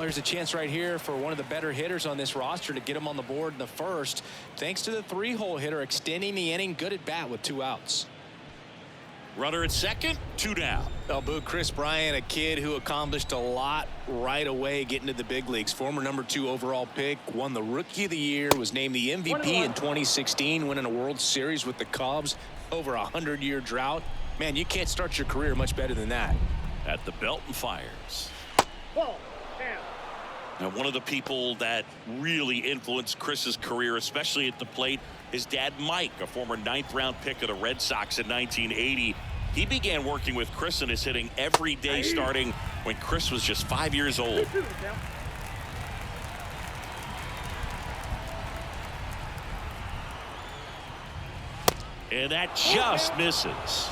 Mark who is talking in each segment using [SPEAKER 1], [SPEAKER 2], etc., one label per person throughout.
[SPEAKER 1] There's a chance right here for one of the better hitters on this roster to get him on the board in the first, thanks to the three-hole hitter extending the inning. Good at bat with 2 outs.
[SPEAKER 2] Runner at second, 2 down.
[SPEAKER 1] Well, boo Chris Bryant, a kid who accomplished a lot right away getting to the big leagues. Former #2 overall pick, won the Rookie of the Year, was named the MVP in 2016, winning a World Series with the Cubs over a 100-year drought. Man, you can't start your career much better than that.
[SPEAKER 2] At the belt and fires. Now, one of the people that really influenced Chris's career, especially at the plate, his dad Mike, a former 9th-round pick of the Red Sox in 1980. He began working with Chris and is hitting every day starting when Chris was just 5 years old. And that just misses.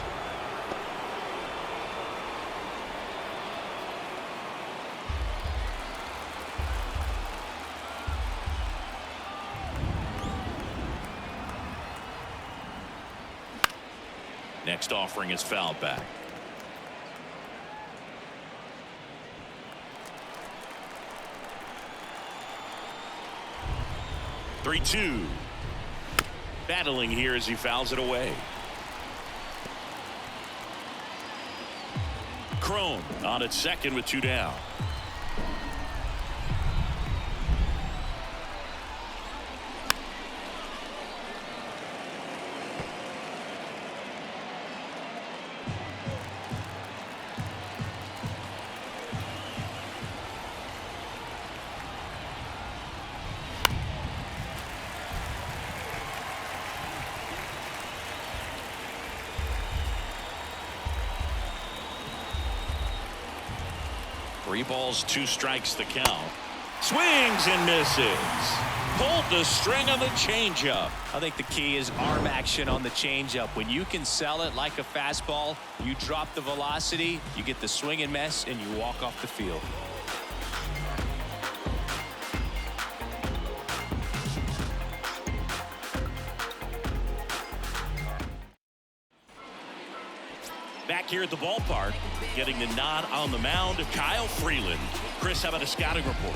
[SPEAKER 2] Next offering is fouled back. "3-2. Battling here as he fouls it away. Crone on at second with 2 down. Three balls, 2 strikes the count. Swings and misses. Pulled the string on the changeup.
[SPEAKER 1] I think the key is arm action on the changeup. When you can sell it like a fastball, you drop the velocity, you get the swing and miss, and you walk off the field.
[SPEAKER 2] Back here at the ballpark, getting the nod on the mound, Kyle Freeland. Chris, how about a scouting report?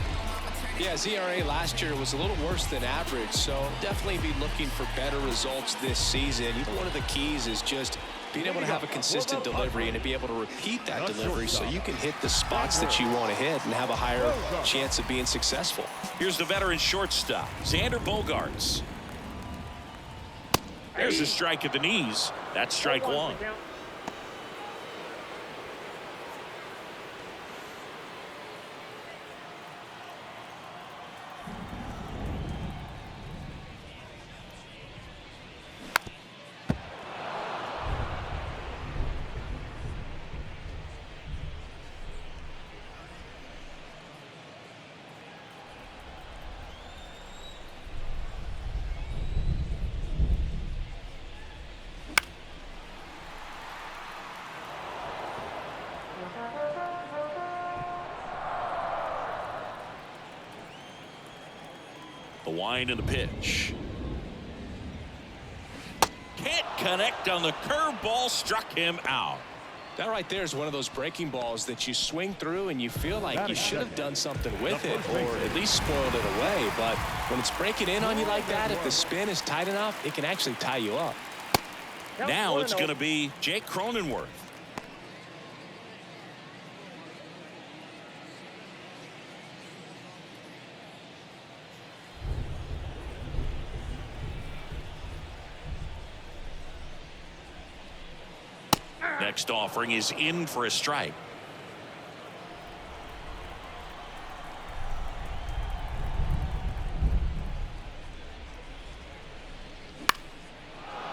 [SPEAKER 1] Yeah, his ERA last year was a little worse than average, so definitely be looking for better results this season. One of the keys is just being able to have a consistent delivery and to be able to repeat that delivery so you can hit the spots that you want to hit and have a higher chance of being successful.
[SPEAKER 2] Here's the veteran shortstop, Xander Bogaerts. There's a strike at the knees. That's strike 1. The wind and the pitch. Can't connect on the curveball, struck him out.
[SPEAKER 1] That right there is one of those breaking balls that you swing through and you feel like you should have done something with it or at least spoiled it away. But when it's breaking in on you like that, if the spin is tight enough, it can actually tie you up.
[SPEAKER 2] Now it's going to be Jake Cronenworth. Next offering is in for a strike.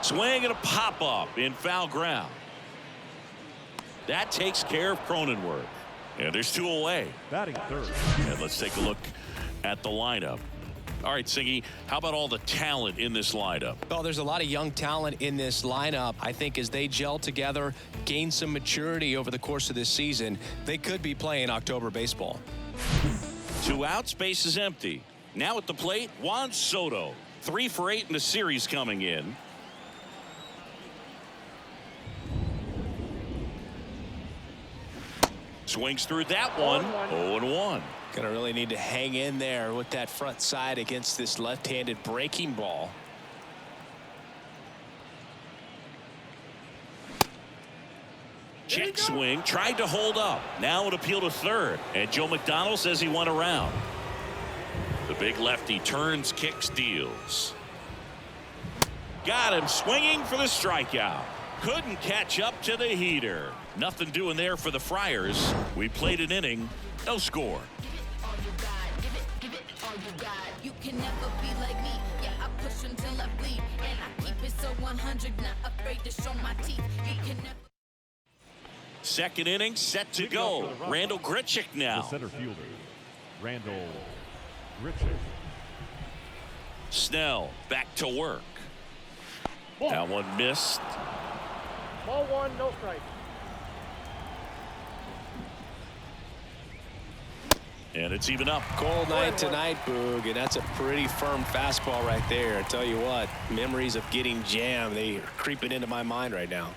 [SPEAKER 2] Swing and a pop-up in foul ground. That takes care of Cronenworth. And there's 2 away.
[SPEAKER 3] Batting third.
[SPEAKER 2] And let's take a look at the lineup. All right, Siggy, how about all the talent in this lineup?
[SPEAKER 1] Well, there's a lot of young talent in this lineup. I think as they gel together, gain some maturity over the course of this season, they could be playing October baseball.
[SPEAKER 2] 2 outs, base is empty. Now at the plate, Juan Soto. 3 for 8 in the series coming in. Swings through that one. 0-1.
[SPEAKER 1] Gonna really need to hang in there with that front side against this left-handed breaking ball.
[SPEAKER 2] Check swing, tried to hold up. Now an appeal to third, and Joe McDonald says he went around. The big lefty turns, kicks, deals. Got him swinging for the strikeout. Couldn't catch up to the heater. Nothing doing there for the Friars. We played an inning, no score.
[SPEAKER 3] You can never be like me. Yeah, I push until I bleed, and I keep it so 100, not afraid to show my teeth. You can never.
[SPEAKER 2] Second inning set to go. Randall Grichuk now.
[SPEAKER 4] The center fielder, Randall Grichuk.
[SPEAKER 2] Snell back to work. That one missed.
[SPEAKER 5] Ball one, no strike.
[SPEAKER 2] And it's even up.
[SPEAKER 1] Cold night tonight, Boog, and that's a pretty firm fastball right there. I tell you what, memories of getting jammed, they are creeping into my mind right now.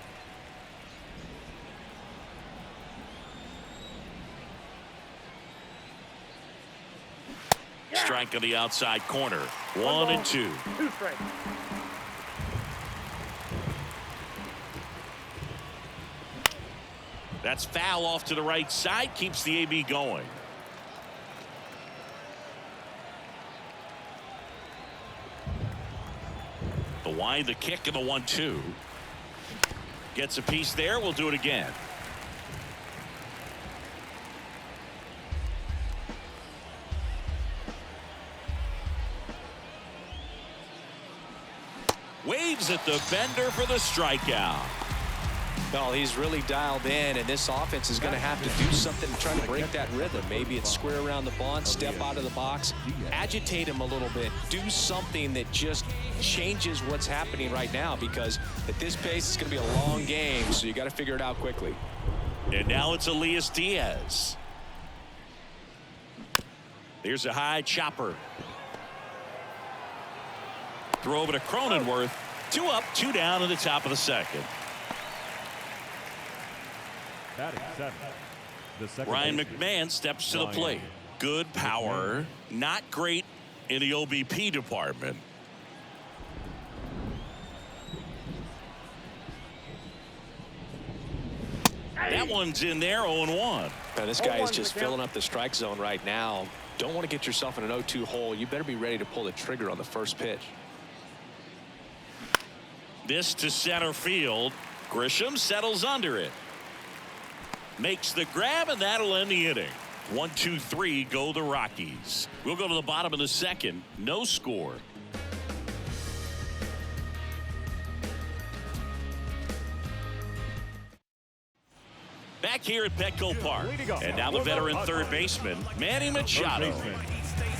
[SPEAKER 2] Strike on the outside corner. 1-2.
[SPEAKER 5] Two strikes.
[SPEAKER 2] That's foul off to the right side. Keeps the AB going. The wind, the kick, and the 1-2. Gets a piece there. We'll do it again. Waves at the bender for the strikeout.
[SPEAKER 1] Well, he's really dialed in, and this offense is going to have to do something to try to break that rhythm. Maybe it's square around the bunt, step out of the box, agitate him a little bit, do something that just changes what's happening right now, because at this pace, it's going to be a long game, so you got to figure it out quickly.
[SPEAKER 2] And now it's Elias Diaz. Here's a high chopper. Throw over to Cronenworth. 2 up, 2 down in the top of the second.
[SPEAKER 4] Batting seventh, the second
[SPEAKER 2] Ryan
[SPEAKER 4] baseman,
[SPEAKER 2] McMahon steps to the plate. Good power, not great in the OBP department. That one's in there, 0-1.
[SPEAKER 1] Now, this guy is just filling up the strike zone right now. Don't want to get yourself in an 0-2 hole. You better be ready to pull the trigger on the first pitch.
[SPEAKER 2] This to center field. Grisham settles under it. Makes the grab, and that'll end the inning. 1-2-3 go the Rockies. We'll go to the bottom of the second. No score. Back here at Petco Park. And now the veteran third baseman, Manny Machado.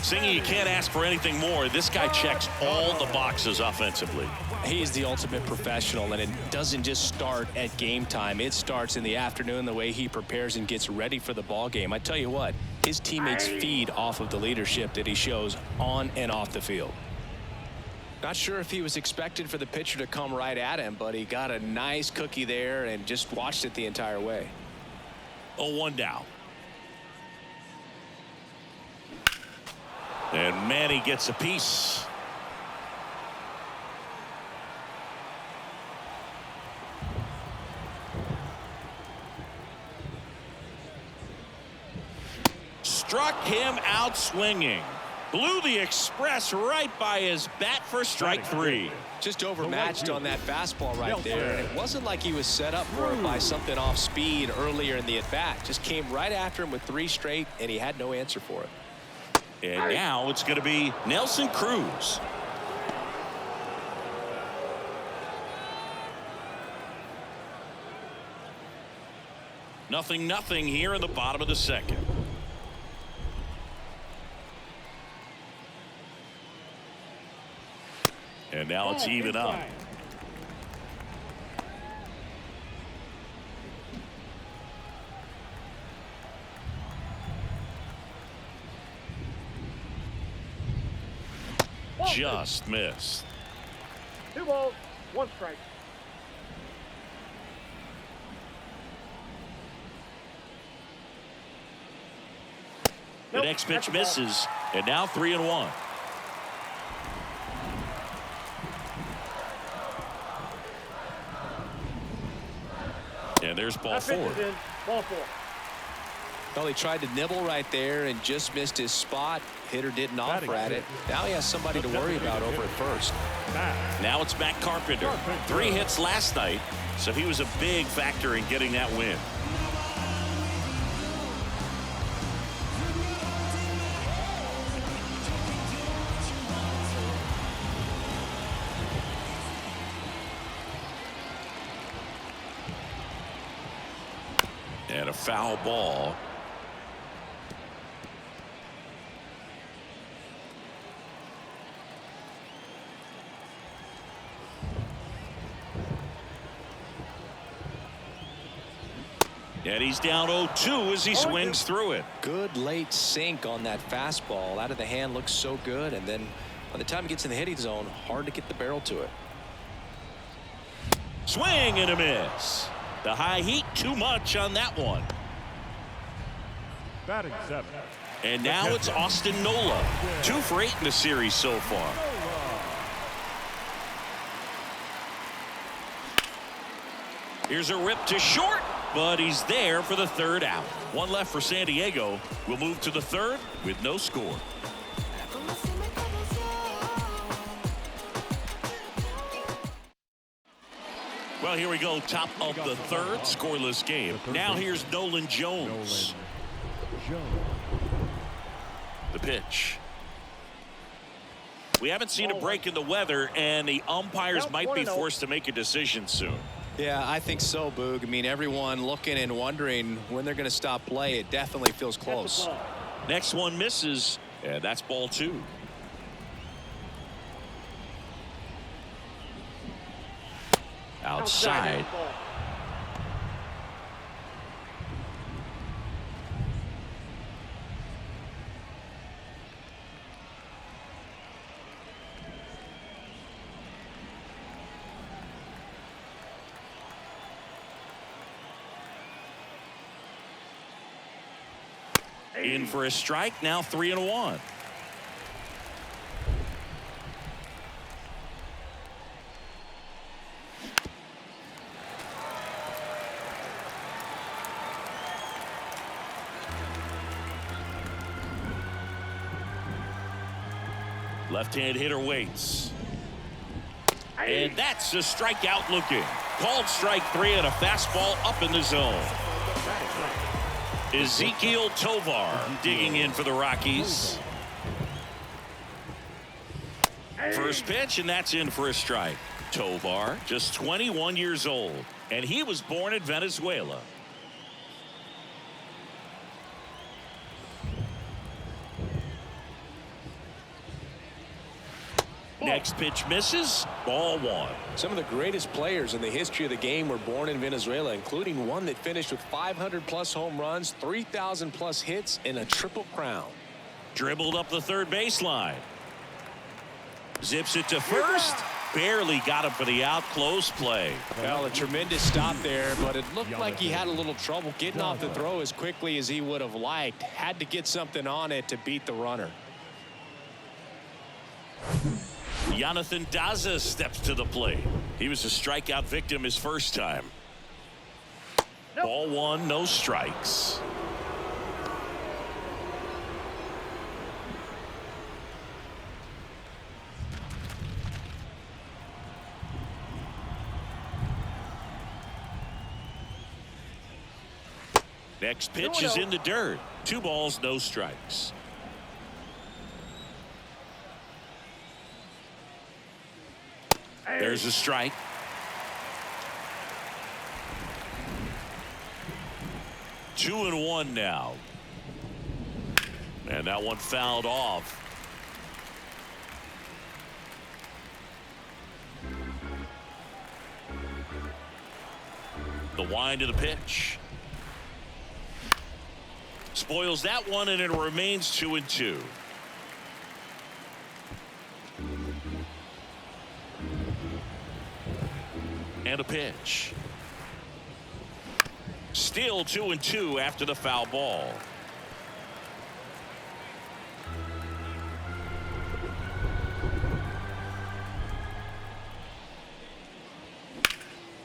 [SPEAKER 2] Singy, you can't ask for anything more. This guy checks all the boxes offensively.
[SPEAKER 1] He's the ultimate professional, and it doesn't just start at game time. It starts in the afternoon, the way he prepares and gets ready for the ball game. I tell you what, his teammates feed off of the leadership that he shows on and off the field. Not sure if he was expected for the pitcher to come right at him, but he got a nice cookie there and just watched it the entire way.
[SPEAKER 2] 0-1 down. And Manny gets a piece. Struck him out swinging. Blew the express right by his bat for strike 3.
[SPEAKER 1] Just overmatched on that fastball right there, and it wasn't like he was set up for it by something off speed earlier in the at-bat. Just came right after him with 3 straight, and he had no answer for it.
[SPEAKER 2] And now it's going to be Nelson Cruz. Nothing here in the bottom of the second. And now it's even up. Just missed.
[SPEAKER 5] 2 balls, 1 strike.
[SPEAKER 2] The next pitch misses, and now 3-1. And there's ball four.
[SPEAKER 5] Ball four.
[SPEAKER 1] Well, he tried to nibble right there and just missed his spot. Hitter didn't offer at it. Now he has somebody to worry about over at first.
[SPEAKER 2] Now it's Matt Carpenter. 3 hits last night, so he was a big factor in getting that win. And a foul ball. And he's down 0-2 as he swings through it.
[SPEAKER 1] Good late sink on that fastball. Out of the hand looks so good, and then by the time he gets in the hitting zone, hard to get the barrel to it.
[SPEAKER 2] Swing and a miss. The high heat too much on that one.
[SPEAKER 4] Batting 7.
[SPEAKER 2] And now it's Austin Nola. 2 for 8 in the series so far. Here's a rip to short, but he's there for the 3rd out. 1 left for San Diego. We'll move to the 3rd with no score. Well, here we go. Top of the 3rd, scoreless game. Now here's Nolan Jones. The pitch. We haven't seen a break in the weather, and the umpires might be forced to make a decision soon.
[SPEAKER 1] Yeah, I think so, Boog. I mean, everyone looking and wondering when they're going to stop play. It definitely feels close.
[SPEAKER 2] Next one misses, and that's ball 2. Outside. In for a strike, now 3-1. Left-hand hitter waits. And that's a strikeout looking. Called strike 3 and a fastball up in the zone. Ezekiel Tovar digging in for the Rockies. First pitch, and that's in for a strike. Tovar, just 21 years old, and he was born in Venezuela. Next pitch misses. Ball 1.
[SPEAKER 1] Some of the greatest players in the history of the game were born in Venezuela, including one that finished with 500+ home runs, 3,000+ hits, and a triple crown.
[SPEAKER 2] Dribbled up the 3rd baseline. Zips it to first. Barely got him for the out. Close play.
[SPEAKER 1] Well, a tremendous stop there, but it looked like he had a little trouble getting off the throw as quickly as he would have liked. Had to get something on it to beat the runner.
[SPEAKER 2] Jonathan Daza steps to the plate. He was a strikeout victim his first time. Ball 1, no strikes. Next pitch is in the dirt. 2 balls, no strikes. There's a strike. Two and one now. And that one fouled off. The wind of the pitch. Spoils that one, and it remains 2-2. And a pitch. Still 2-2 after the foul ball.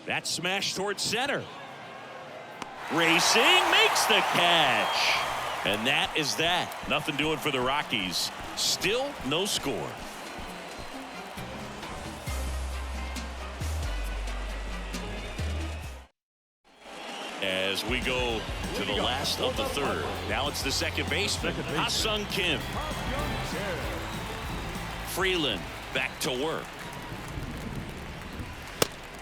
[SPEAKER 2] That smash towards center. Racing makes the catch. And that is that. Nothing doing for the Rockies. Still no score. As we go to the last of the third. Now it's the second baseman, Ha-Sung Kim. Freeland back to work.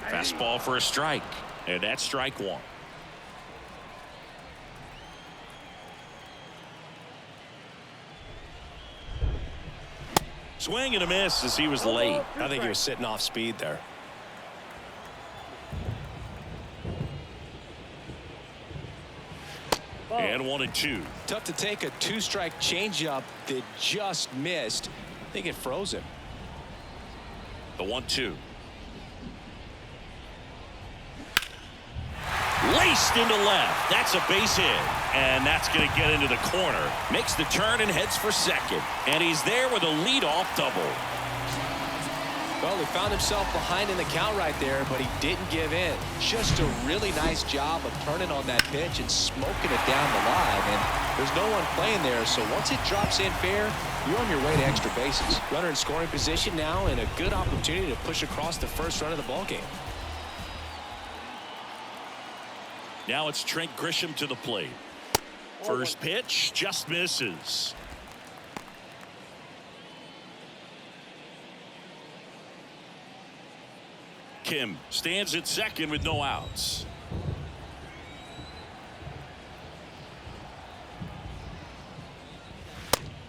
[SPEAKER 2] Fastball for a strike. And that's strike one. Swing and a miss as he was late.
[SPEAKER 1] I think he was sitting off speed there.
[SPEAKER 2] And 1-2.
[SPEAKER 1] Tough to take a two-strike changeup that just missed. I think it froze him.
[SPEAKER 2] The 1-2. Laced into left. That's a base hit. And that's going to get into the corner. Makes the turn and heads for second. And he's there with a leadoff double.
[SPEAKER 1] Well, he found himself behind in the count right there, but he didn't give in. Just a really nice job of turning on that pitch and smoking it down the line. And there's no one playing there, so once it drops in fair, you're on your way to extra bases. Runner in scoring position now, and a good opportunity to push across the first run of the ballgame.
[SPEAKER 2] Now it's Trent Grisham to the plate. First pitch just misses. Kim stands at second with no outs.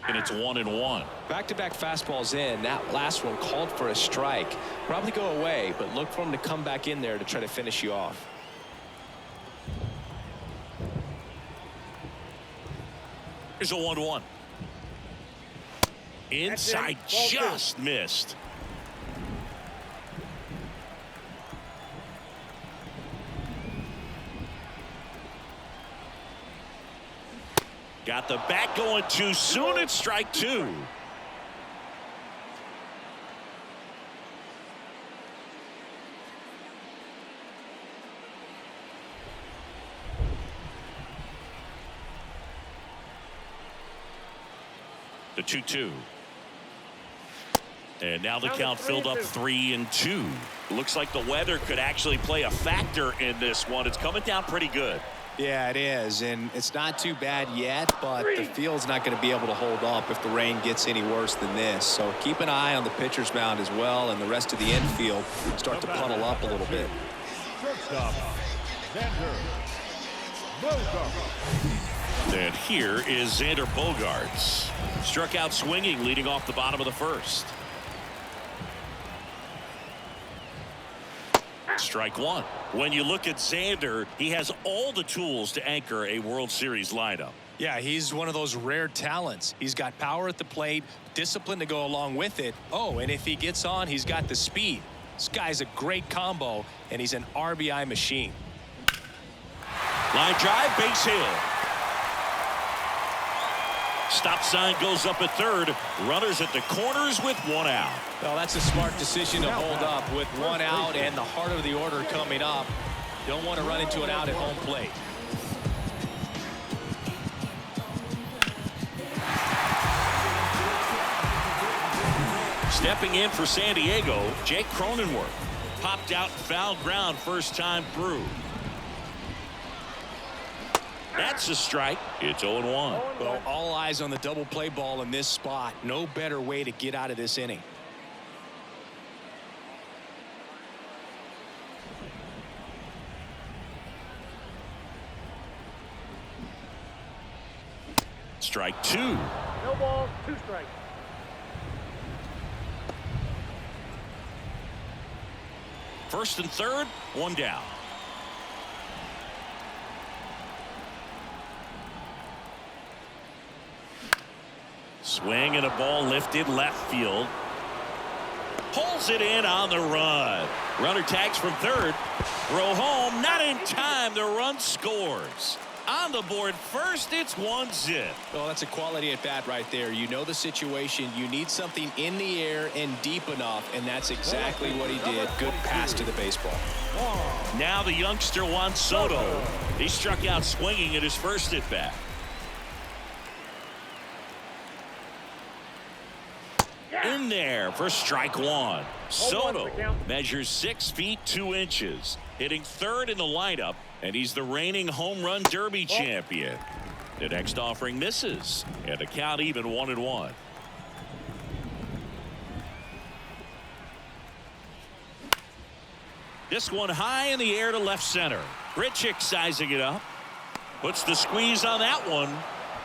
[SPEAKER 2] And it's 1-1.
[SPEAKER 1] Back-to-back fastballs in. That last one called for a strike. Probably go away, but look for him to come back in there to try to finish you off.
[SPEAKER 2] Here's a 1-1. Inside, just missed. Got the bat going too soon. It's strike two. The 2-2. And now the count filled up 3-2. Looks like the weather could actually play a factor in this one. It's coming down pretty good.
[SPEAKER 1] Yeah, it is, and it's not too bad yet, but the field's not going to be able to hold up if the rain gets any worse than this. So keep an eye on the pitcher's mound as well, and the rest of the infield start to puddle up a little bit.
[SPEAKER 2] And here is Xander Bogaerts. Struck out swinging, leading off the bottom of the first. Strike one. When you look at Xander, he has all the tools to anchor a World Series lineup.
[SPEAKER 1] Yeah, he's one of those rare talents. He's got power at the plate, discipline to go along with it. Oh, and if he gets on, he's got the speed. This guy's a great combo, and he's an RBI machine.
[SPEAKER 2] Line drive, base hit. Stop sign goes up at third. Runners at the corners with one out.
[SPEAKER 1] Well, that's a smart decision to hold up with one out and the heart of the order coming up. Don't want to run into an out at home plate.
[SPEAKER 2] Stepping in for San Diego, Jake Cronenworth. Popped out foul ground first time through. That's a strike. It's 0-1.
[SPEAKER 1] Well, all eyes on the double play ball in this spot. No better way to get out of this inning.
[SPEAKER 2] Strike two.
[SPEAKER 5] No ball, 2 strikes.
[SPEAKER 2] First and third, one down. Swing and a ball lifted left field. Pulls it in on the run. Runner tags from third. Throw home, not in time. The run scores. On the board first, it's 1-0.
[SPEAKER 1] Well, that's a quality at bat right there. You know the situation. You need something in the air and deep enough, and that's exactly what he did. Good pass to the baseball.
[SPEAKER 2] Now the youngster Juan Soto. He struck out swinging at his first at bat. In there for strike one. Soto measures 6 feet 2 inches, hitting third in the lineup, and he's the reigning home run derby champion. The next offering misses, and the count even 1-1. This one high in the air to left center. Grichuk sizing it up. Puts the squeeze on that one.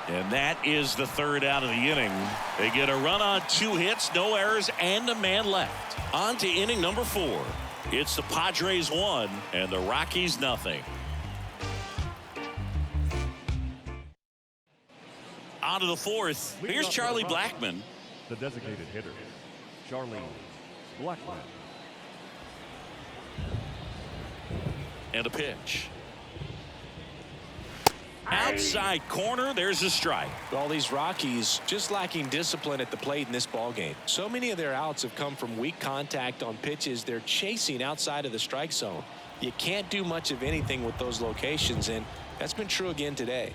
[SPEAKER 2] And that is the third out of the inning. They get a run on 2 hits, no errors, and a man left. On to inning number 4. It's the Padres 1 and the Rockies nothing. On to the 4th. Here's Charlie Blackmon.
[SPEAKER 4] The designated hitter, Charlie Blackmon.
[SPEAKER 2] And a pitch. Outside corner, there's a strike.
[SPEAKER 1] All these Rockies just lacking discipline at the plate in this ball game. So many of their outs have come from weak contact on pitches they're chasing outside of the strike zone. You can't do much of anything with those locations, and that's been true again today.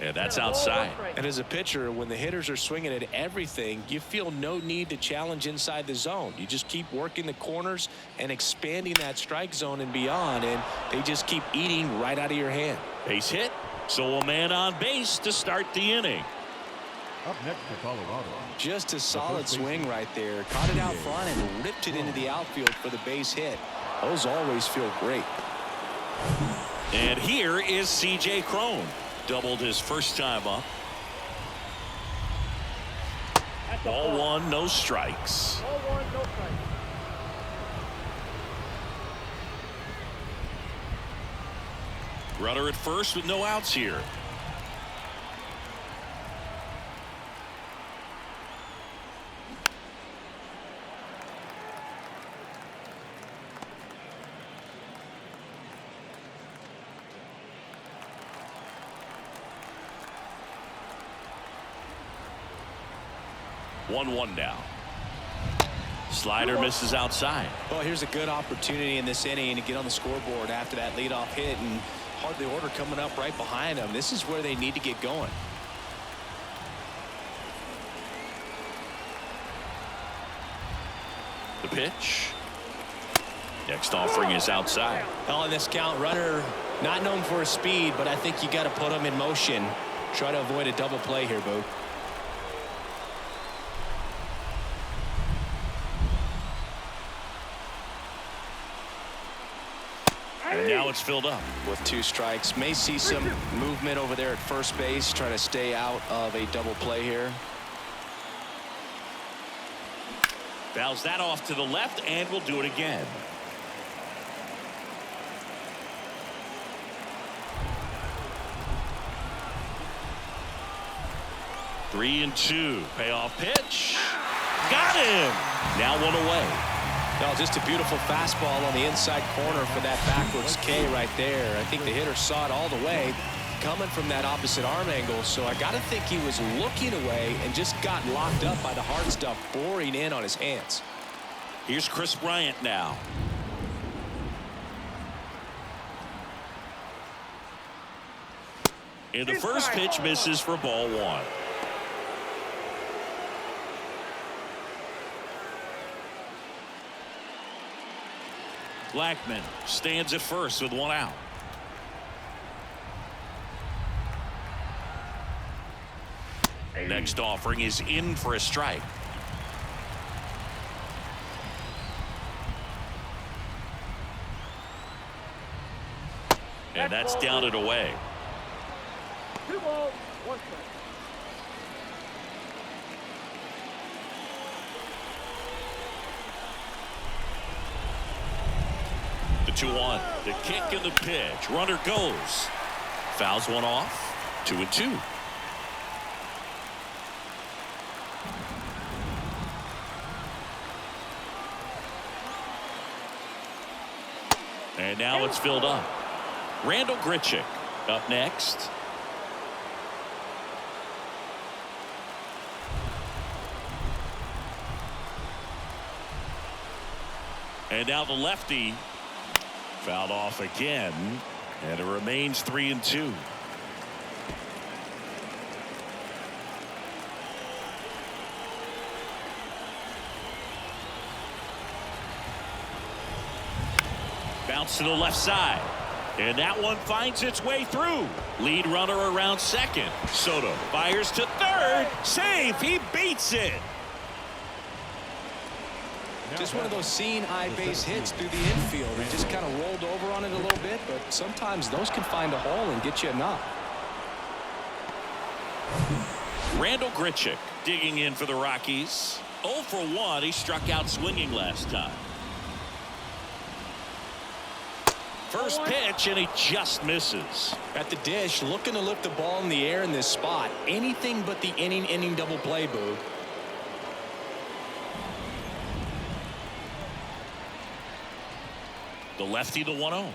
[SPEAKER 2] And that's outside.
[SPEAKER 1] And as a pitcher, when the hitters are swinging at everything, you feel no need to challenge inside the zone. You just keep working the corners and expanding that strike zone and beyond, and they just keep eating right out of your hand.
[SPEAKER 2] Base hit, so a man on base to start the inning.
[SPEAKER 4] Up next for Colorado.
[SPEAKER 1] Just a solid swing right there. Caught it out front and ripped it into the outfield for the base hit. Those always feel great.
[SPEAKER 2] And here is C.J. Cron. Doubled his first time up. Ball 1, no strikes.
[SPEAKER 5] Ball 1, no strikes.
[SPEAKER 2] Runner at first with no outs here. One now. Slider misses outside.
[SPEAKER 1] Well, here's a good opportunity in this inning to get on the scoreboard after that leadoff hit, and hardly order coming up right behind them. This is where they need to get going.
[SPEAKER 2] The pitch. Next offering is outside.
[SPEAKER 1] Well, in this count, runner not known for his speed, but I think you got to put him in motion. Try to avoid a double play here, Boo.
[SPEAKER 2] And now it's filled up.
[SPEAKER 1] With 2 strikes. May see some movement over there at first base, trying to stay out of a double play here.
[SPEAKER 2] Fouls that off to the left, and we'll do it again. Three and 2. Payoff pitch. Got him. Now 1 away.
[SPEAKER 1] No, just a beautiful fastball on the inside corner for that backwards K right there. I think the hitter saw it all the way coming from that opposite arm angle. So I got to think he was looking away and just got locked up by the hard stuff boring in on his hands.
[SPEAKER 2] Here's Chris Bryant now. And the first pitch misses for ball 1. Blackmon stands at first with 1 out. Next offering is in for a strike. And that's down and away.
[SPEAKER 5] 2 balls, 1 strike.
[SPEAKER 2] The 2-1. The kick and the pitch. Runner goes. Fouls one off. 2 and 2. And now it's filled up. Randall Grichuk Up next. And now the lefty fouled off again, and it remains 3-2. Bounce to the left side, and that one finds its way through. Lead runner around second. Soto fires to third. Safe. He beats it.
[SPEAKER 1] Just one of those seeing eye base hits through the infield. He just kind of rolled over on it a little bit, but sometimes those can find a hole and get you a knock.
[SPEAKER 2] Randall Grichuk digging in for the Rockies. 0 for 1. He struck out swinging last time. First pitch, and he just misses.
[SPEAKER 1] At the dish, looking to lift the ball in the air in this spot. Anything but the inning double play, Boog.
[SPEAKER 2] The lefty, the 1-0.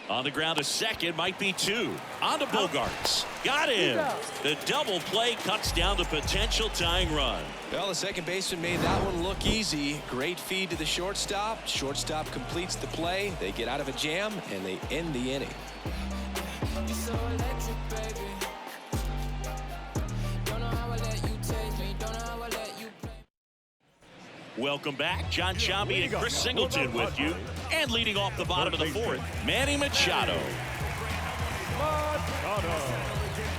[SPEAKER 2] On the ground to second, might be 2. On to Bogarts. Got him. The double play cuts down the potential tying run.
[SPEAKER 1] Well, the second baseman made that one look easy. Great feed to the shortstop. Shortstop completes the play. They get out of a jam, and they end the inning.
[SPEAKER 2] Welcome back. John Sciambi and Chris Singleton with you. And leading off the bottom of the fourth, Manny Machado.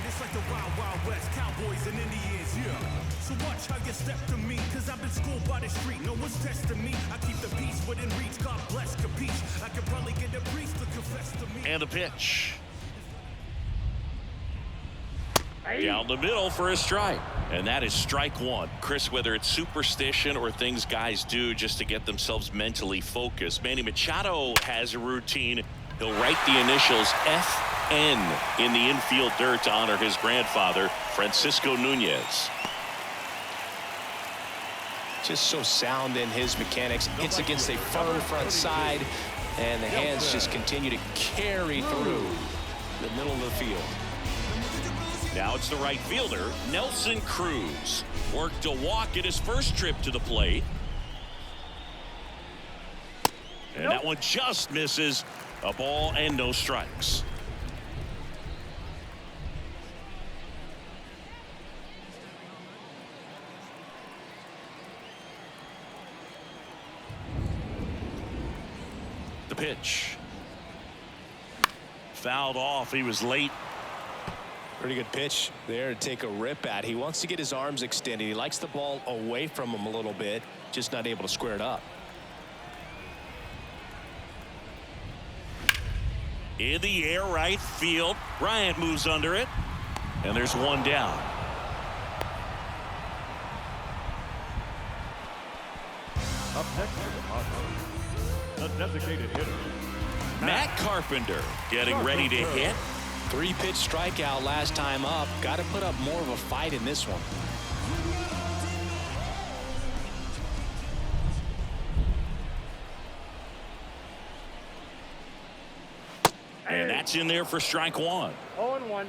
[SPEAKER 6] It's like the Wild Wild West, Cowboys and Indians, yeah. So watch how you step to me, cause I've been schooled by the street. No one's testing me. I keep the peace within reach. God bless Capiche. I could probably get a priest to confess to me.
[SPEAKER 2] And a pitch. Down the middle for a strike. And that is strike one. Chris, whether it's superstition or things guys do just to get themselves mentally focused, Manny Machado has a routine. He'll write the initials FN in the infield dirt to honor his grandfather, Francisco Nunez.
[SPEAKER 1] Just so sound in his mechanics. Hits against a firm front side, and the hands just continue to carry through the middle of the field.
[SPEAKER 2] Now it's the right fielder, Nelson Cruz. Worked a walk at his first trip to the plate. And that one just misses. A ball and no strikes. The pitch. Fouled off. He was late.
[SPEAKER 1] Pretty good pitch there to take a rip at. He wants to get his arms extended. He likes the ball away from him a little bit, just not able to square it up.
[SPEAKER 2] In the air, right field. Bryant moves under it, and there's one down.
[SPEAKER 4] Up next to the Padres, the designated hitter,
[SPEAKER 2] Matt Carpenter getting ready to hit.
[SPEAKER 1] 3-pitch strikeout last time up. Got to put up more of a fight in this one.
[SPEAKER 2] And that's in there for strike one.
[SPEAKER 5] 0-1.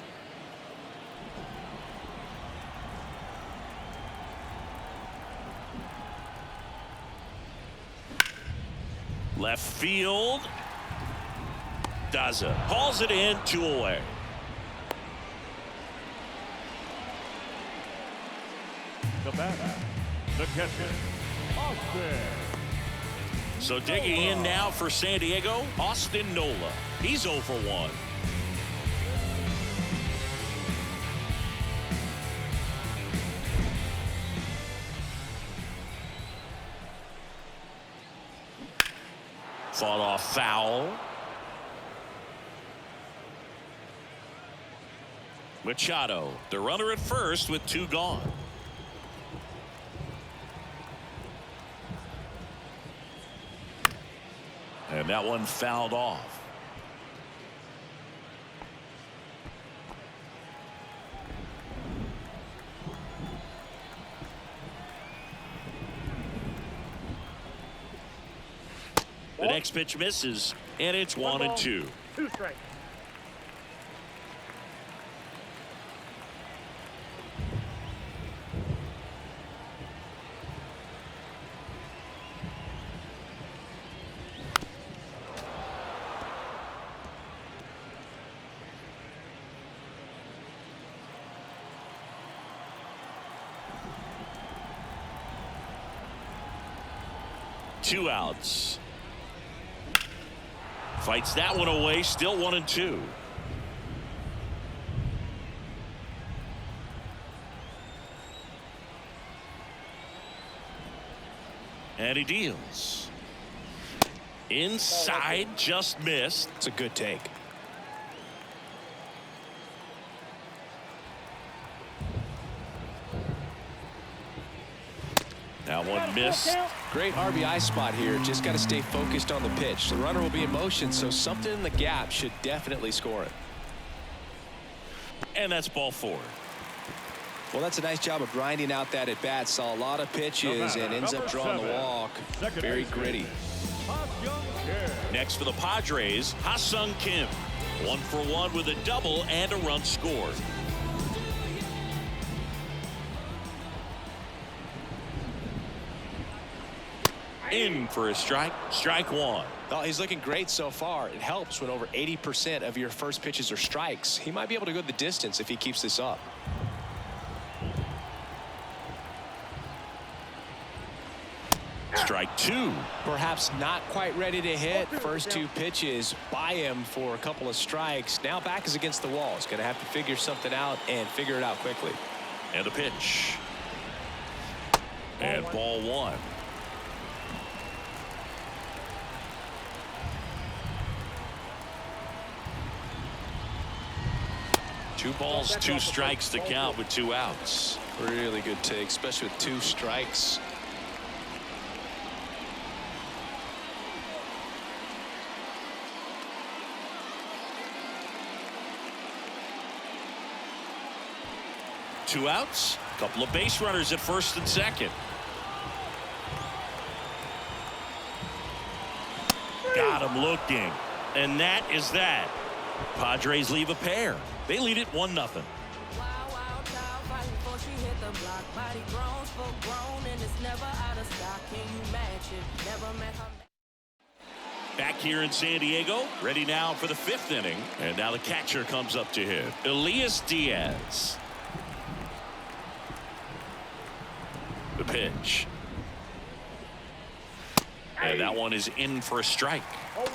[SPEAKER 2] Left field. Does it. Hauls it in, 2 away.
[SPEAKER 4] the batter, the catcher, Austin.
[SPEAKER 2] So digging in now for San Diego, Austin Nola. He's 0 for 1. Fought off foul. Machado, the runner at first with 2 gone. And that one fouled off. The next pitch misses, and it's 1-2.
[SPEAKER 5] 2 strikes.
[SPEAKER 2] 2 outs. Fights that one away. Still 1-2. And he deals. Inside, just missed.
[SPEAKER 1] It's a good take.
[SPEAKER 2] That one missed.
[SPEAKER 1] Great RBI spot here. Just got to stay focused on the pitch. The runner will be in motion, so something in the gap should definitely score it.
[SPEAKER 2] And that's ball 4.
[SPEAKER 1] Well, that's a nice job of grinding out that at bat. Saw a lot of pitches and ends up drawing the walk. Very gritty.
[SPEAKER 2] Next for the Padres, Ha-Sung Kim. 1 for 1 with a double and a run scored. In for a strike. Strike 1.
[SPEAKER 1] Oh, he's looking great so far. It helps when over 80% of your first pitches are strikes. He might be able to go the distance if he keeps this up.
[SPEAKER 2] Strike 2.
[SPEAKER 1] Perhaps not quite ready to hit. First 2 pitches by him for a couple of strikes. Now back is against the wall. He's going to have to figure something out and figure it out quickly.
[SPEAKER 2] And a pitch. And ball 1. Two balls, 2 strikes to count with 2 outs.
[SPEAKER 1] Really good take, especially with 2 strikes.
[SPEAKER 2] Two outs. A couple of base runners at first and second. Got him looking. And that is that. Padres leave a pair. They lead it 1-0. Back here in San Diego, ready now for the 5th inning. And now the catcher comes up to hit. Elias Diaz. The pitch. And that one is in for a strike.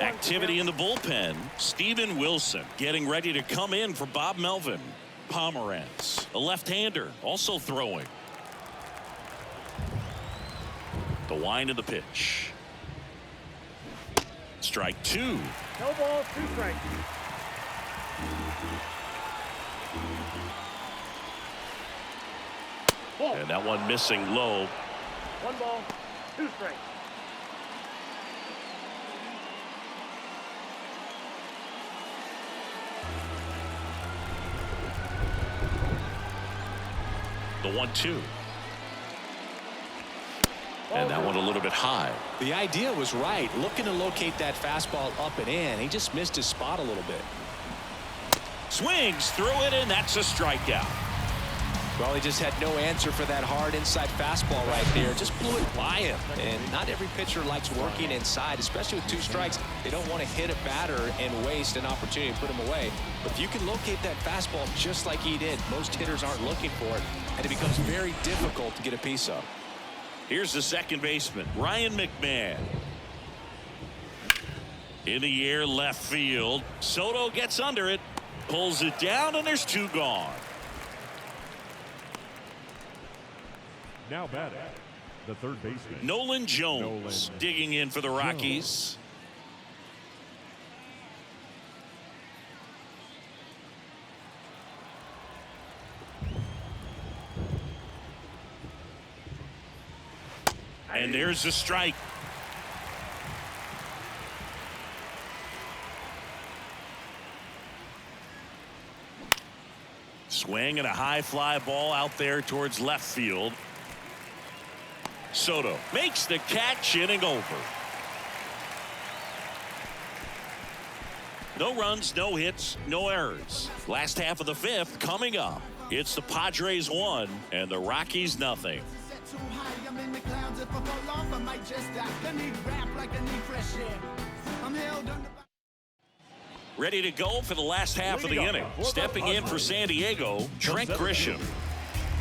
[SPEAKER 2] Activity in the bullpen. Steven Wilson getting ready to come in for Bob Melvin. Pomeranz, a left-hander, also throwing. The wind of the pitch. Strike 2.
[SPEAKER 5] No ball, 2 strikes.
[SPEAKER 2] And that one missing low.
[SPEAKER 5] 1 ball, 2 strikes.
[SPEAKER 2] The 1-2. And that one a little bit high.
[SPEAKER 1] The idea was right. Looking to locate that fastball up and in. He just missed his spot a little bit.
[SPEAKER 2] Swings through it, and that's a strikeout.
[SPEAKER 1] Well, he just had no answer for that hard inside fastball right there. Just blew it by him. And not every pitcher likes working inside, especially with 2 strikes. They don't want to hit a batter and waste an opportunity to put him away. But if you can locate that fastball just like he did, most hitters aren't looking for it, and it becomes very difficult to get a piece of.
[SPEAKER 2] Here's the second baseman, Ryan McMahon. In the air, left field. Soto gets under it, pulls it down, and there's 2 gone.
[SPEAKER 4] Now batting, the third baseman,
[SPEAKER 2] Nolan Jones digging in for the Rockies. And there's a strike. Swing and a high fly ball out there towards left field. Soto makes the catch, inning over. No runs, no hits, no errors. Last half of the 5th coming up. It's the Padres 1 and the Rockies nothing. Ready to go for the last half of the inning. Stepping in for San Diego, Trent Grisham.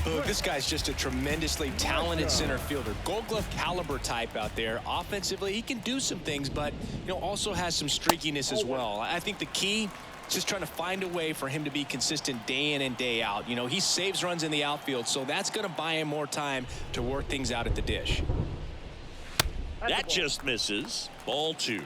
[SPEAKER 1] Look, this guy's just a tremendously talented center fielder. Gold Glove caliber type out there. Offensively, he can do some things, but also has some streakiness as well. I think the key is just trying to find a way for him to be consistent day in and day out. He saves runs in the outfield, so that's going to buy him more time to work things out at the dish.
[SPEAKER 2] That just misses. Ball 2.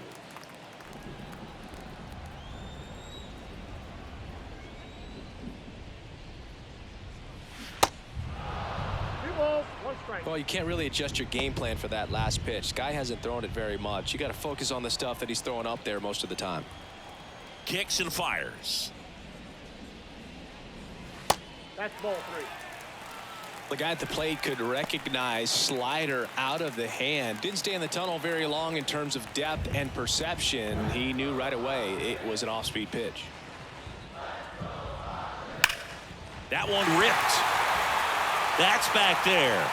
[SPEAKER 1] Well, you can't really adjust your game plan for that last pitch. Guy hasn't thrown it very much. You got to focus on the stuff that he's throwing up there most of the time.
[SPEAKER 2] Kicks and fires.
[SPEAKER 5] That's ball 3.
[SPEAKER 1] The guy at the plate could recognize slider out of the hand. Didn't stay in the tunnel very long in terms of depth and perception. He knew right away it was an off-speed pitch.
[SPEAKER 2] That one ripped. That's back there.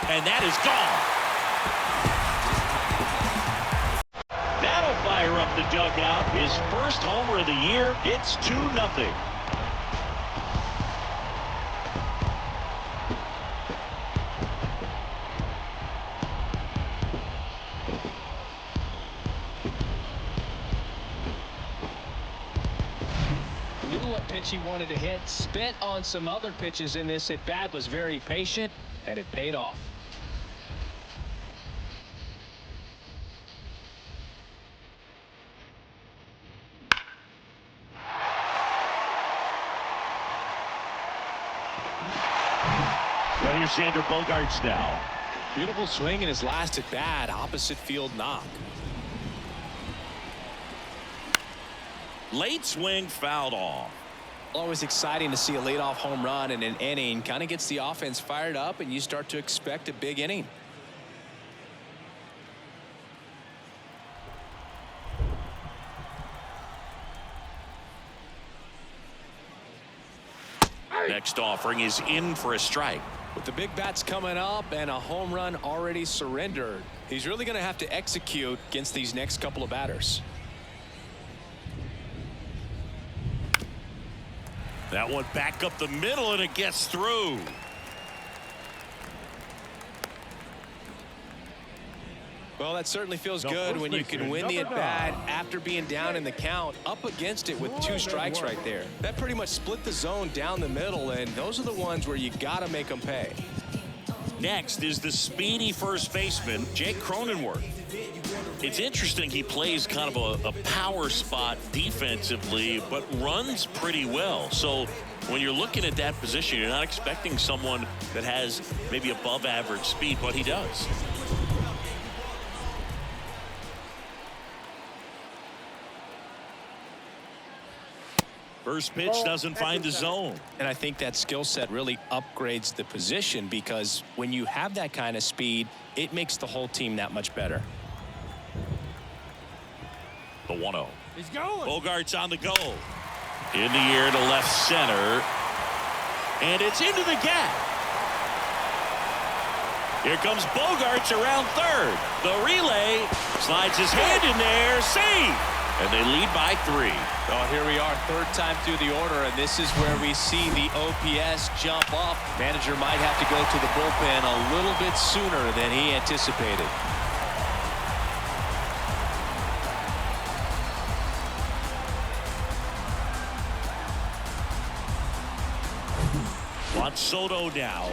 [SPEAKER 2] And that is gone. That'll fire up the dugout. His first homer of the year. It's 2-0.
[SPEAKER 7] Knew what pitch he wanted to hit. Spent on some other pitches in this at bat. Was very patient, and it paid off.
[SPEAKER 2] Well, here's Xander Bogaerts now.
[SPEAKER 1] Beautiful swing in his last at bat. Opposite field knock.
[SPEAKER 2] Late swing fouled off.
[SPEAKER 1] Always exciting to see a leadoff home run in an inning. Kind of gets the offense fired up, and you start to expect a big inning.
[SPEAKER 2] Next offering is in for a strike.
[SPEAKER 1] With the big bats coming up and a home run already surrendered, he's really going to have to execute against these next couple of batters.
[SPEAKER 2] That one back up the middle, and it gets through.
[SPEAKER 1] Well, that certainly feels good when you can win the at-bat after being down in the count, up against it with 2 strikes right there. That pretty much split the zone down the middle, and those are the ones where you got to make them pay.
[SPEAKER 2] Next is the speedy first baseman, Jake Cronenworth. It's interesting, he plays kind of a power spot defensively, but runs pretty well. So when you're looking at that position, you're not expecting someone that has maybe above average speed, but he does. First pitch doesn't find the zone.
[SPEAKER 1] And I think that skill set really upgrades the position, because when you have that kind of speed, it makes the whole team that much better.
[SPEAKER 2] The 1-0.
[SPEAKER 5] He's going.
[SPEAKER 2] Bogaerts on the go. In the air to left center. And it's into the gap. Here comes Bogaerts around third. The relay slides his hand in there. Save. And they lead by 3.
[SPEAKER 1] Well, here we are, third time through the order, and this is where we see the OPS jump up. Manager might have to go to the bullpen a little bit sooner than he anticipated.
[SPEAKER 2] Juan Soto now.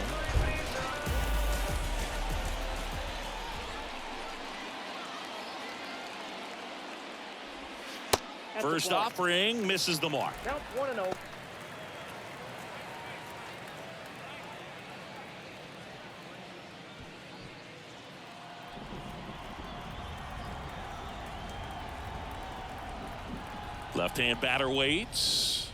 [SPEAKER 2] First offering misses the mark.
[SPEAKER 5] Count 1-0.
[SPEAKER 2] Left-hand batter waits.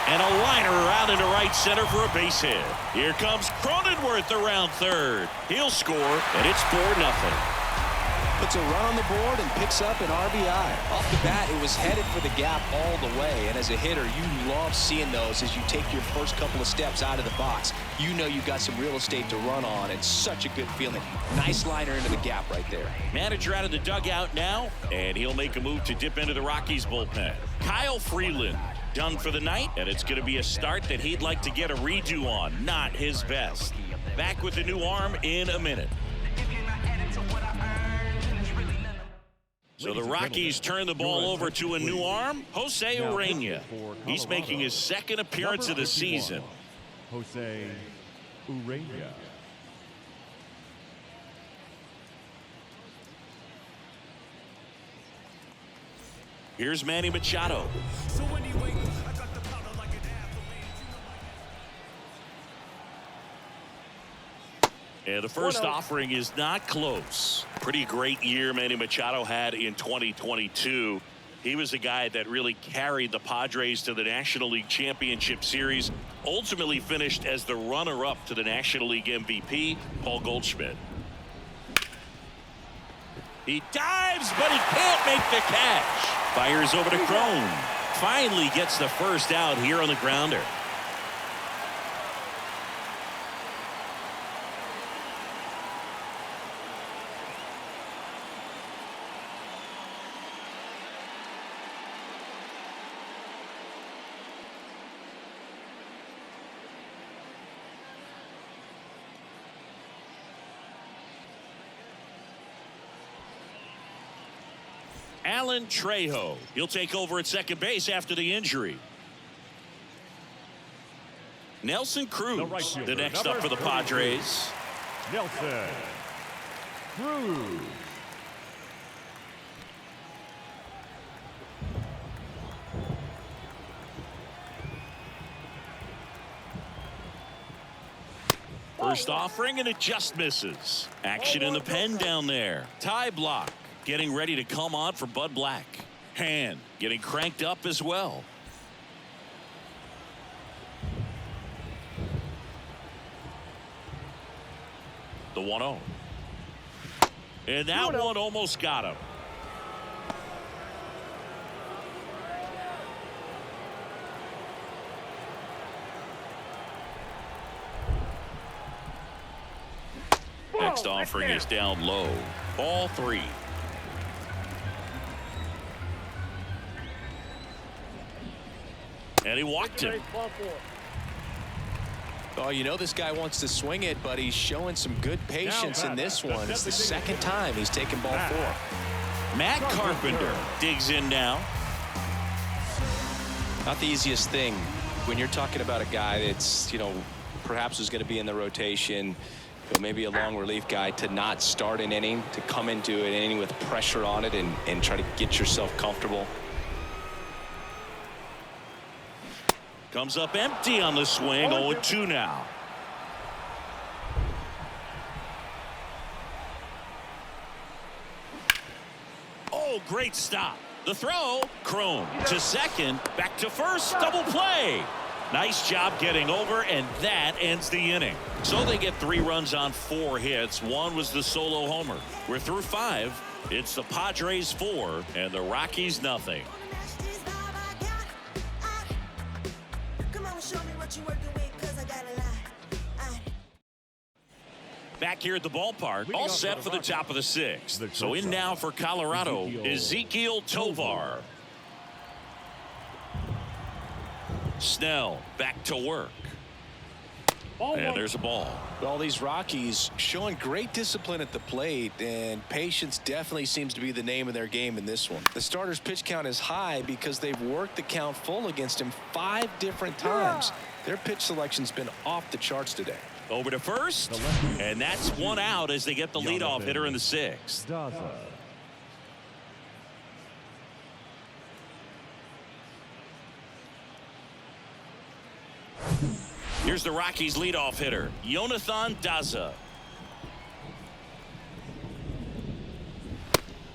[SPEAKER 2] And a liner around into right center for a base hit. Here comes Cronenworth around third. He'll score, and it's 4-0.
[SPEAKER 1] Puts a run on the board and picks up an RBI. Off the bat, it was headed for the gap all the way. And as a hitter, you love seeing those as you take your first couple of steps out of the box. You know you've got some real estate to run on. It's such a good feeling. Nice liner into the gap right there.
[SPEAKER 2] Manager out of the dugout now, and he'll make a move to dip into the Rockies bullpen. Kyle Freeland done for the night, and it's going to be a start that he'd like to get a redo on. Not his best. Back with the new arm in a minute. So the Rockies turn the ball over to a new arm, Jose Urena. He's making his second appearance of the season.
[SPEAKER 4] Jose Urena.
[SPEAKER 2] Here's Manny Machado.
[SPEAKER 6] So anyway, I got the powder like an avalanche.
[SPEAKER 2] And the first offering is not close. Pretty great year Manny Machado had in 2022. He was a guy that really carried the Padres to the National League Championship Series. Ultimately finished as the runner-up to the National League MVP, Paul Goldschmidt. He dives, but he can't make the catch. Fires over to Crone. Finally gets the first out here on the grounder. Alan Trejo. He'll take over at second base after the injury. Nelson Cruz,
[SPEAKER 4] The right fielder,
[SPEAKER 2] the next
[SPEAKER 4] number
[SPEAKER 2] up for the
[SPEAKER 4] 33.
[SPEAKER 2] Padres.
[SPEAKER 4] Nelson Cruz.
[SPEAKER 2] First offering, and it just misses. Action in the pen down there. Tie block. Getting ready to come on for Bud Black. Hand getting cranked up as well. The 1-0. And that one almost got him. Next offering is down low. Ball 3. And he walked him.
[SPEAKER 1] Oh, you know this guy wants to swing it, but he's showing some good patience in this one. It's the second time he's taken ball 4.
[SPEAKER 2] Matt Carpenter digs in now.
[SPEAKER 1] Not the easiest thing when you're talking about a guy that's, you know, perhaps is going to be in the rotation, but maybe a long relief guy, to not start an inning, to come into an inning with pressure on it and try to get yourself comfortable.
[SPEAKER 2] Comes up empty on the swing. 0-2 now. Oh, great stop. The throw. Crone to second. Back to first. Double play. Nice job getting over, and that ends the inning. So they get 3 runs on 4 hits. 1 was the solo homer. We're through 5. It's the Padres 4 and the Rockies nothing. Back here at the ballpark, all set for the top of the 6th. So in now for Colorado, Ezekiel Tovar. Snell back to work. And there's a ball.
[SPEAKER 1] Well, these Rockies showing great discipline at the plate, and patience definitely seems to be the name of their game in this one. The starter's pitch count is high because they've worked the count full against him 5 different times. Their pitch selection's been off the charts today.
[SPEAKER 2] Over to first, and that's 1 out as they get the leadoff hitter in the 6th.
[SPEAKER 4] Daza.
[SPEAKER 2] Here's the Rockies leadoff hitter, Jonathan Daza.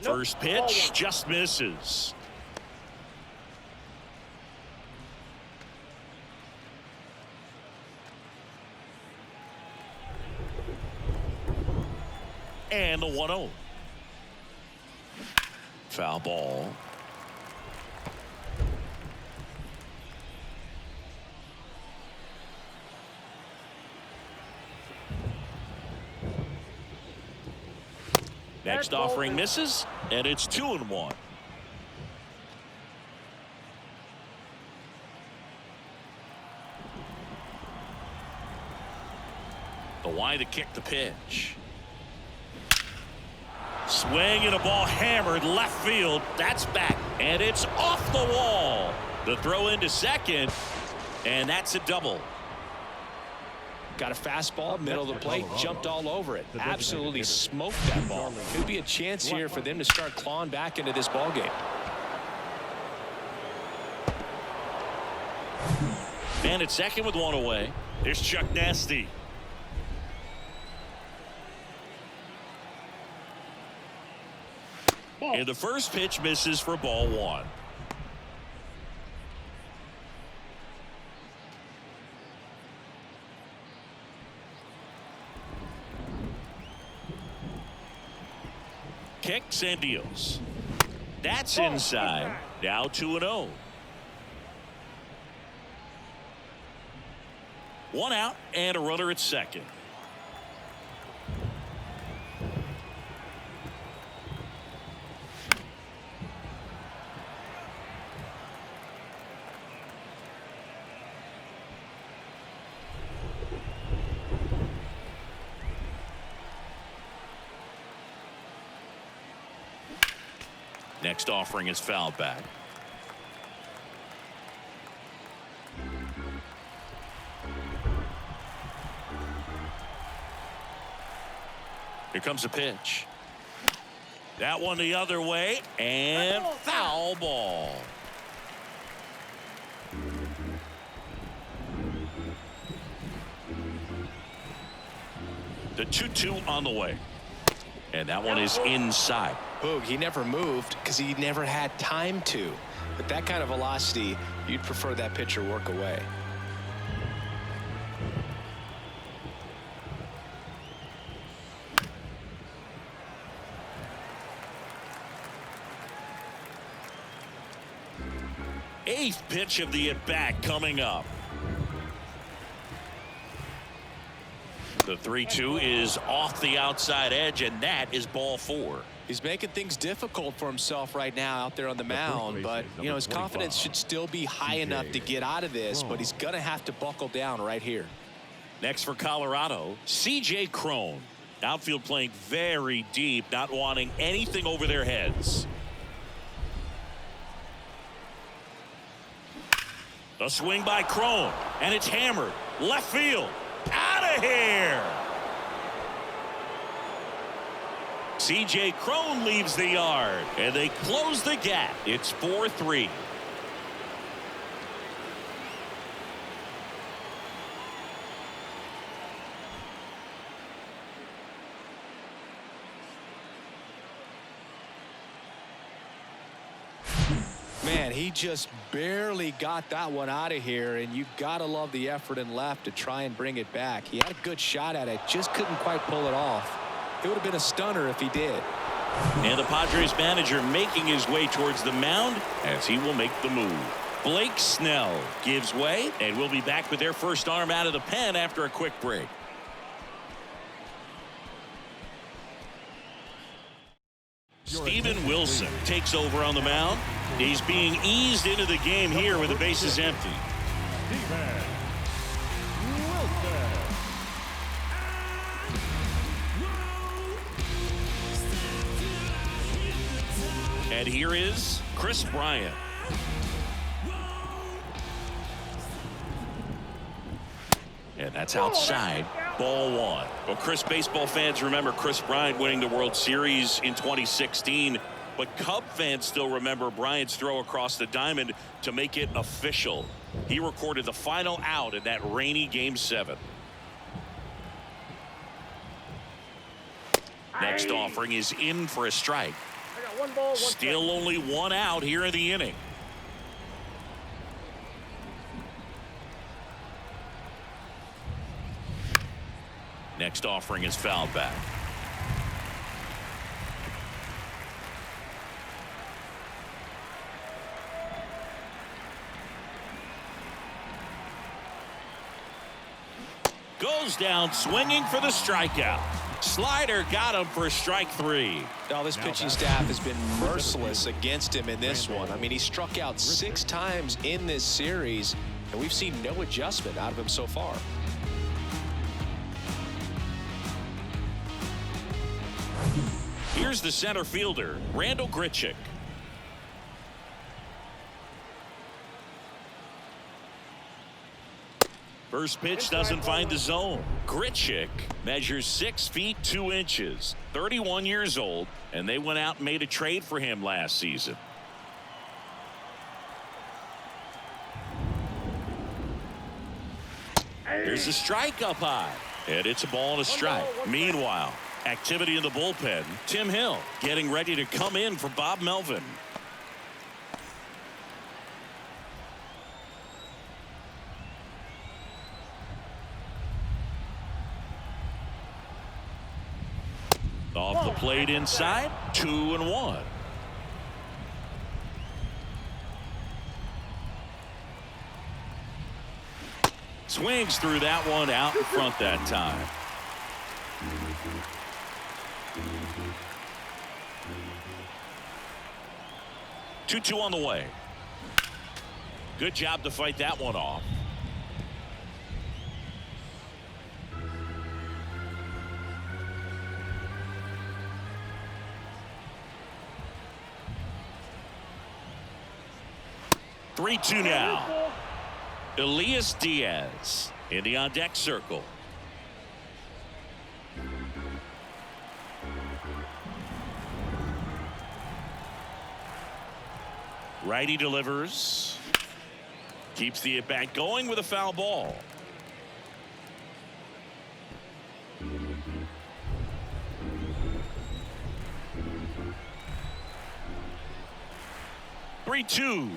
[SPEAKER 2] First pitch just misses. And the 1-0. Foul ball. Next offering misses, and it's 2-1. The Y to kick the pitch. Swing and a ball hammered left field. That's back. And it's off the wall. The throw into second. And that's a double.
[SPEAKER 1] Got a fastball, middle of the plate, jumped all over it. Absolutely smoked that ball. Could be a chance here for them to start clawing back into this ball game.
[SPEAKER 2] And at second with one away. There's Chuck Nasty. And the first pitch misses for ball one. Kicks and deals. That's inside. Now 2-0. One out and a runner at second. Next offering is fouled back. Here comes a pitch. That one the other way and foul ball. The 2-2 on the way. And that one is inside.
[SPEAKER 1] Boog, he never moved because he never had time to. With that kind of velocity, you'd prefer that pitcher work away.
[SPEAKER 2] Eighth pitch of the at-bat coming up. The 3-2 is off the outside edge, and that is ball four.
[SPEAKER 1] He's making things difficult for himself right now out there on the mound, but you know his confidence should still be high enough to get out of this, but he's gonna have to buckle down right here.
[SPEAKER 2] Next for Colorado, C.J. Cron. Outfield playing very deep, not wanting anything over their heads. A swing by Cron, and it's hammered left field. Out of here. C.J. Cron leaves the yard, and they close the gap. It's 4-3.
[SPEAKER 1] Man, he just barely got that one out of here, and you gotta love the effort in left to try and bring it back. He had a good shot at it, just couldn't quite pull it off. It would have been a stunner if he did.
[SPEAKER 2] And the Padres manager making his way towards the mound as he will make the move. Blake Snell gives way, and we'll be back with their first arm out of the pen after a quick break. Steven Wilson takes over on the mound. He's being eased into the game here with the bases empty.
[SPEAKER 4] Steven Wilson.
[SPEAKER 2] And here is Chris Bryant. And that's outside. Ball one. Well, Chris, baseball fans remember Chris Bryant winning the World Series in 2016. But Cub fans still remember Bryant's throw across the diamond to make it official. He recorded the final out in that rainy Game 7. Next offering is in for a strike.
[SPEAKER 5] I got one ball, one
[SPEAKER 2] Still only one out here in the inning. Next offering is fouled back. Goes down swinging for the strikeout. Slider got him for strike three.
[SPEAKER 1] Now this pitching staff has been merciless against him in this one. I mean, he struck out 6 times in this series, and we've seen no adjustment out of him so far.
[SPEAKER 2] Here's the center fielder, Randall Grichuk. First pitch doesn't find the zone. Grichuk measures 6 feet 2 inches, 31 years old, and they went out and made a trade for him last season. There's a strike up high, and it's a ball and a strike. Meanwhile, activity in the bullpen. Tim Hill getting ready to come in for Bob Melvin. Off the plate inside, 2-1. Swings through that one out in front that time. Two on the way. Good job to fight that one off. Three-two now. Elias Diaz in the on deck circle. Righty delivers. Keeps the at bat going with a foul ball. Three-two.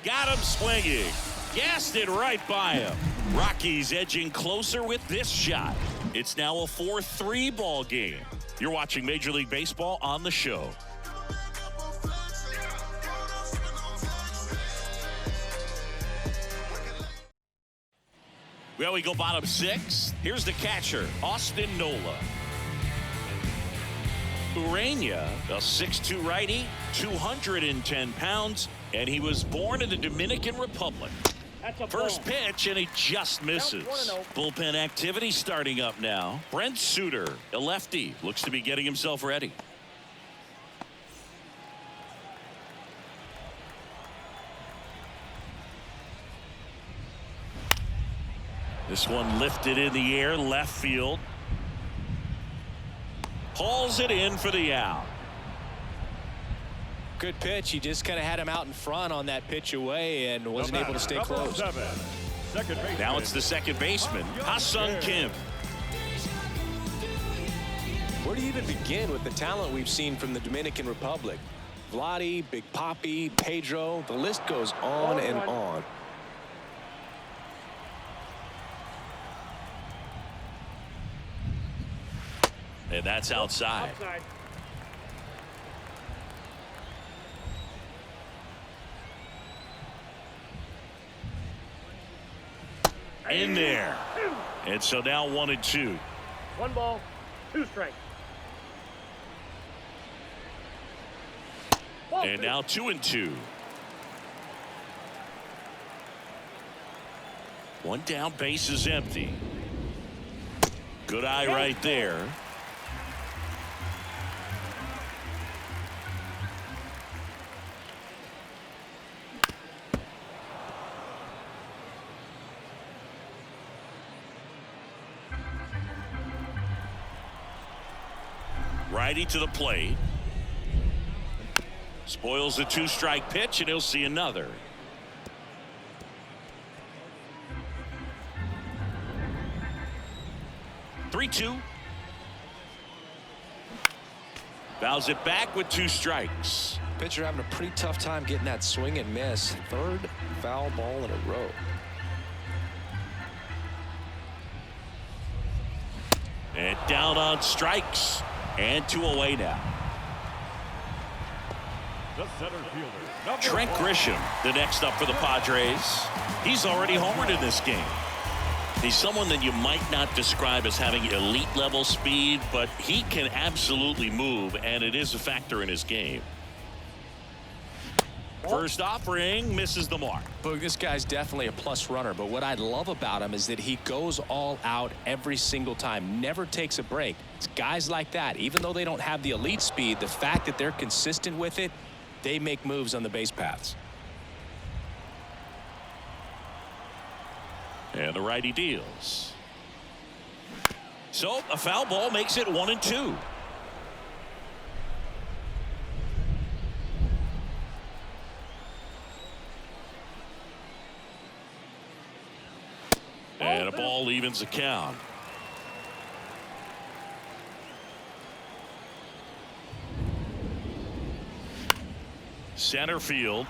[SPEAKER 2] Got him swinging. Gassed it right by him. Rockies edging closer with this shot. It's now a 4-3 ball game. You're watching Major League Baseball on the show. Well, we go bottom 6. Here's the catcher, Austin Nola. Urania, a 6'2 righty, 210 pounds, and he was born in the Dominican Republic. First pitch, and he just misses. Bullpen activity starting up now. Brent Suter, a lefty, looks to be getting himself ready. This one lifted in the air, left field. Hauls it in for the out.
[SPEAKER 1] Good pitch. He just kind of had him out in front on that pitch away and wasn't able to stay close.
[SPEAKER 2] Now it's the second baseman, Ha-Sung Kim.
[SPEAKER 1] Where do you even begin with the talent we've seen from the Dominican Republic? Vladdy, Big Papi, Pedro, the list goes on and on.
[SPEAKER 2] And that's outside. In there. And so now 1-2.
[SPEAKER 5] 1 ball, 2 strikes.
[SPEAKER 2] And now 2-2. 1 down, base is empty. Good eye right there. Righty to the plate. Spoils the 2-strike pitch, and he'll see another. Three-two. Fouls it back with 2 strikes.
[SPEAKER 1] Pitcher having a pretty tough time getting that swing and miss. 3rd foul ball in a row.
[SPEAKER 2] And down on strikes. And 2 away now.
[SPEAKER 4] The center fielder,
[SPEAKER 2] Trent Grisham, the next up for the Padres. He's already homered in this game. He's someone that you might not describe as having elite level speed, but he can absolutely move, and it is a factor in his game. First offering misses the mark.
[SPEAKER 1] Boog, this guy's definitely a plus runner, but what I love about him is that he goes all out every single time, never takes a break. It's guys like that, even though they don't have the elite speed, the fact that they're consistent with it, they make moves on the base paths.
[SPEAKER 2] And the righty deals. So a foul ball makes it 1-2. And a ball evens the count. Center field.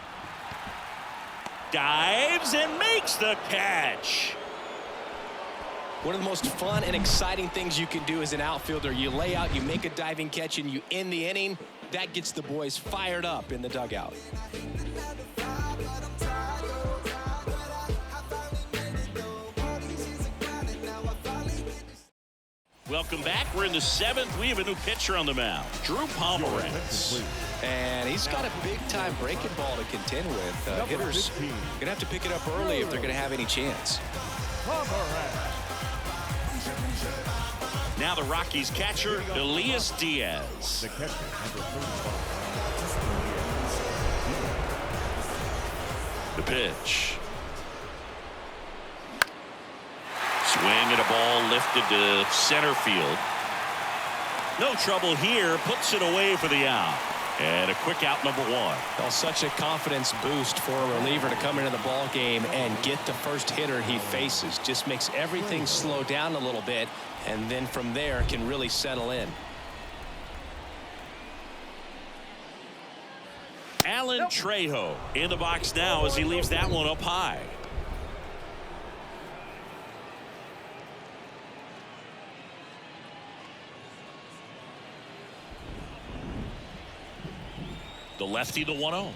[SPEAKER 2] Dives and makes the catch.
[SPEAKER 1] One of the most fun and exciting things you can do as an outfielder, you lay out, you make a diving catch, and you end the inning. That gets the boys fired up in the dugout.
[SPEAKER 2] Welcome back. We're in the 7th. We have a new pitcher on the mound, Drew Pomeranz.
[SPEAKER 1] And he's got a big-time breaking ball to contend with. Hitters going to have to pick it up early if they're going to have any chance.
[SPEAKER 2] Now the Rockies catcher, Elias Diaz.
[SPEAKER 4] The catcher, number 35.
[SPEAKER 2] The pitch. Swing and a ball lifted to center field. No trouble here. Puts it away for the out. And a quick out, number 1.
[SPEAKER 1] Well, such a confidence boost for a reliever to come into the ball game and get the first hitter he faces. Just makes everything slow down a little bit, and then from there can really settle in.
[SPEAKER 2] Alan Trejo in the box now as he leaves that one up high. The lefty, the 1-0.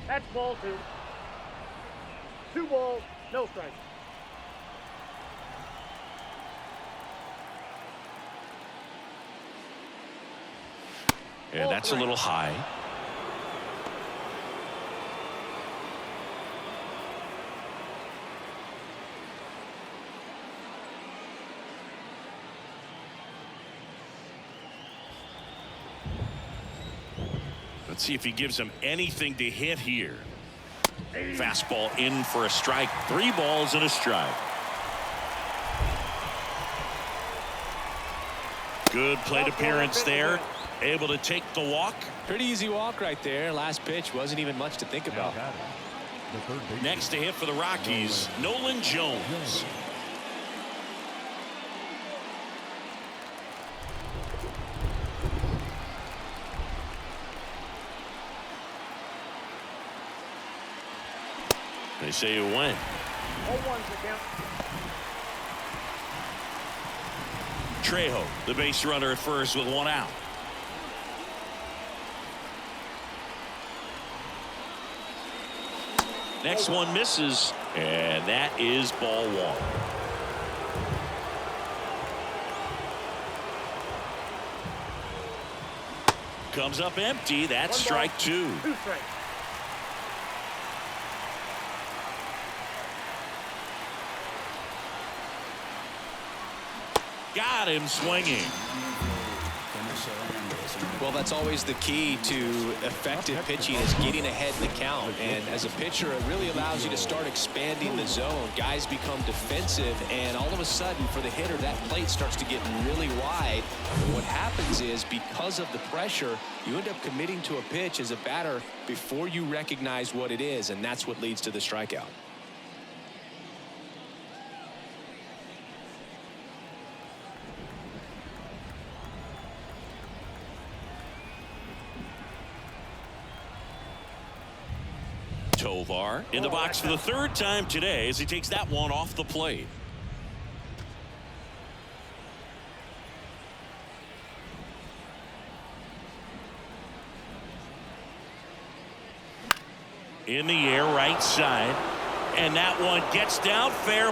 [SPEAKER 5] That's ball 2. 2 balls, no strikes.
[SPEAKER 2] And that's a little high. Let's see if he gives him anything to hit here. Fastball in for a strike. 3 balls and a strike. Good plate appearance there. Able to take the walk.
[SPEAKER 1] Pretty easy walk right there. Last pitch wasn't even much to think about.
[SPEAKER 2] Next to hit for the Rockies, Nolan Jones. They say you win.
[SPEAKER 5] 0-1's the count.
[SPEAKER 2] Trejo, the base runner at first with 1 out. Next one misses, and that is ball 1. Comes up empty. That's strike 2.
[SPEAKER 5] 2 strikes.
[SPEAKER 2] Got him swinging.
[SPEAKER 1] Well, that's always the key to effective pitching, is getting ahead in the count. And as a pitcher, it really allows you to start expanding the zone. Guys become defensive, and all of a sudden, for the hitter, that plate starts to get really wide. And what happens is, because of the pressure, you end up committing to a pitch as a batter before you recognize what it is, and that's what leads to the strikeout.
[SPEAKER 2] Tovar in the box for the 3rd time today as he takes that one off the plate. In the air, right side, and that one gets down, fair